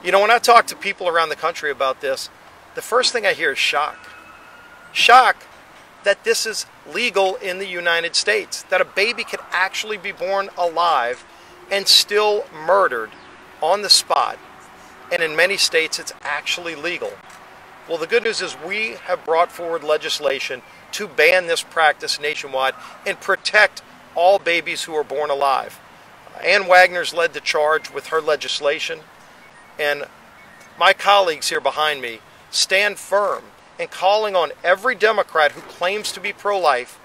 You know, when I talk to people around the country about this, the first thing I hear is shock. Shock that this is legal in the United States, that a baby could actually be born alive and still murdered on the spot. And in many states, it's actually legal. Well, the good news is we have brought forward legislation to ban this practice nationwide and protect all babies who are born alive. Ann Wagner's led the charge with her legislation, and my colleagues here behind me stand firm in calling on every Democrat who claims to be pro-life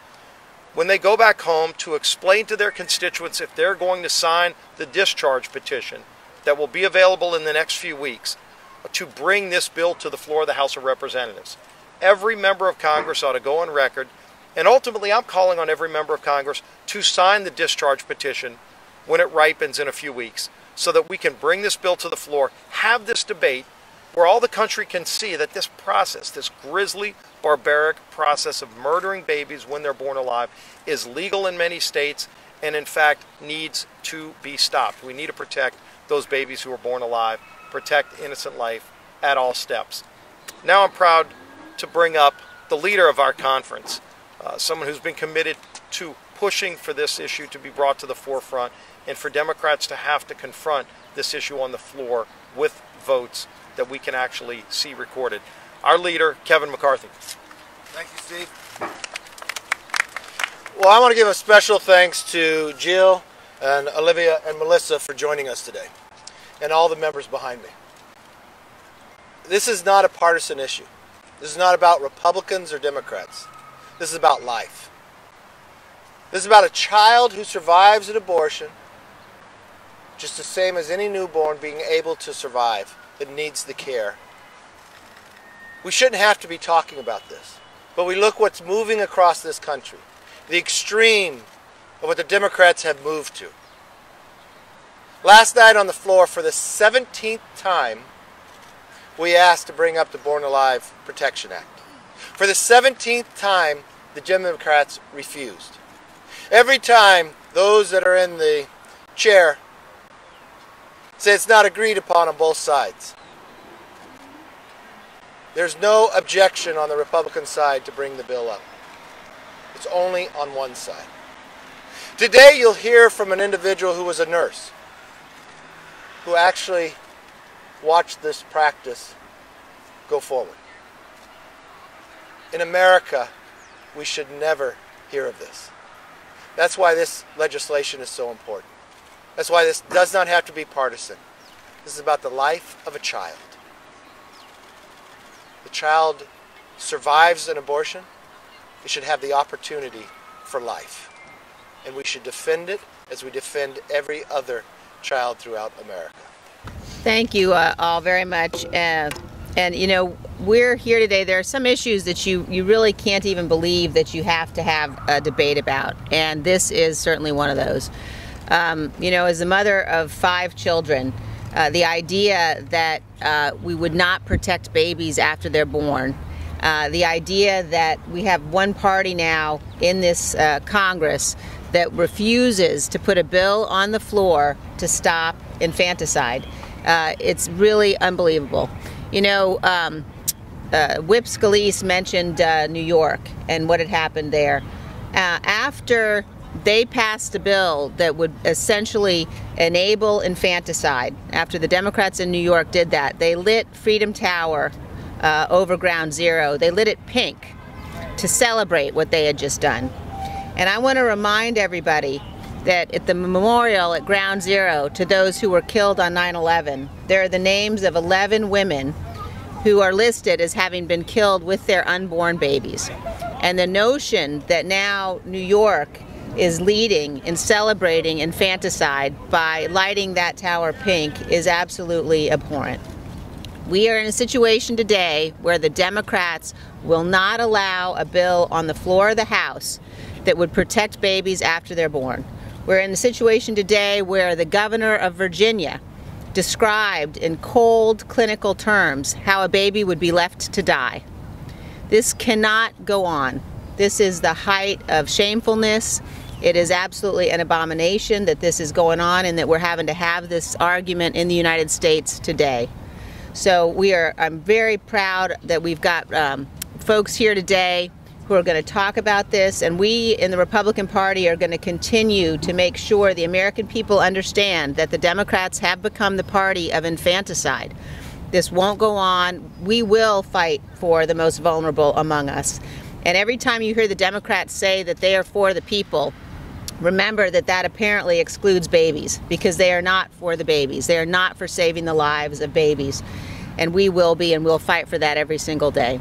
when they go back home to explain to their constituents if they're going to sign the discharge petition that will be available in the next few weeks to bring this bill to the floor of the House of Representatives. Every member of Congress ought to go on record, and ultimately I'm calling on every member of Congress to sign the discharge petition when it ripens in a few weeks, so that we can bring this bill to the floor, have this debate, where all the country can see that this process, this grisly, barbaric process of murdering babies when they're born alive, is legal in many states and in fact needs to be stopped. We need to protect those babies who are born alive, protect innocent life at all steps. Now I'm proud to bring up the leader of our conference, someone who's been committed to pushing for this issue to be brought to the forefront and for Democrats to have to confront this issue on the floor with votes that we can actually see recorded. Our leader, Kevin McCarthy. Thank you, Steve. Well, I want to give a special thanks to Jill and Olivia and Melissa for joining us today, and all the members behind me. This is not a partisan issue. This is not about Republicans or Democrats. This is about life. This is about a child who survives an abortion, just the same as any newborn being able to survive that needs the care. We shouldn't have to be talking about this, but we look what's moving across this country, the extreme of what the Democrats have moved to. Last night on the floor, for the 17th time, we asked to bring up the Born Alive Protection Act. For the 17th time, the Democrats refused. Every time, those that are in the chair say it's not agreed upon both sides. There's no objection on the Republican side to bring the bill up. It's only on one side. Today you'll hear from an individual who was a nurse, who actually watched this practice go forward. In America, we should never hear of this. That's why this legislation is so important. That's why this does not have to be partisan. This is about the life of a child. The child survives an abortion. It should have the opportunity for life. And we should defend it as we defend every other child throughout America. Thank you all very much. And you know, we're here today. There are some issues that you really can't even believe that you have to have a debate about. And this is certainly one of those. You know, as the mother of 5 children, the idea that we would not protect babies after they're born, the idea that we have one party now in this Congress that refuses to put a bill on the floor to stop infanticide, it's really unbelievable. You know, Whip Scalise mentioned New York and what had happened there. After they passed a bill that would essentially enable infanticide, after the Democrats in New York did that, they lit Freedom Tower over Ground Zero. They lit it pink to celebrate what they had just done. And I want to remind everybody that at the memorial at Ground Zero to those who were killed on 9/11, there are the names of 11 women who are listed as having been killed with their unborn babies. And the notion that now New York is leading in celebrating infanticide by lighting that tower pink is absolutely abhorrent. We are in a situation today where the Democrats will not allow a bill on the floor of the House that would protect babies after they're born. We're in a situation today where the governor of Virginia described in cold clinical terms how a baby would be left to die. This cannot go on. This is the height of shamefulness. It is absolutely an abomination that this is going on and that we're having to have this argument in the United States today. So I'm very proud that we've got folks here today who are going to talk about this, and we in the Republican Party are going to continue to make sure the American people understand that the Democrats have become the party of infanticide. This won't go on. We will fight for the most vulnerable among us. And every time you hear the Democrats say that they are for the people, remember that that apparently excludes babies, because they are not for the babies. They are not for saving the lives of babies. And we will be, and we'll fight for that every single day.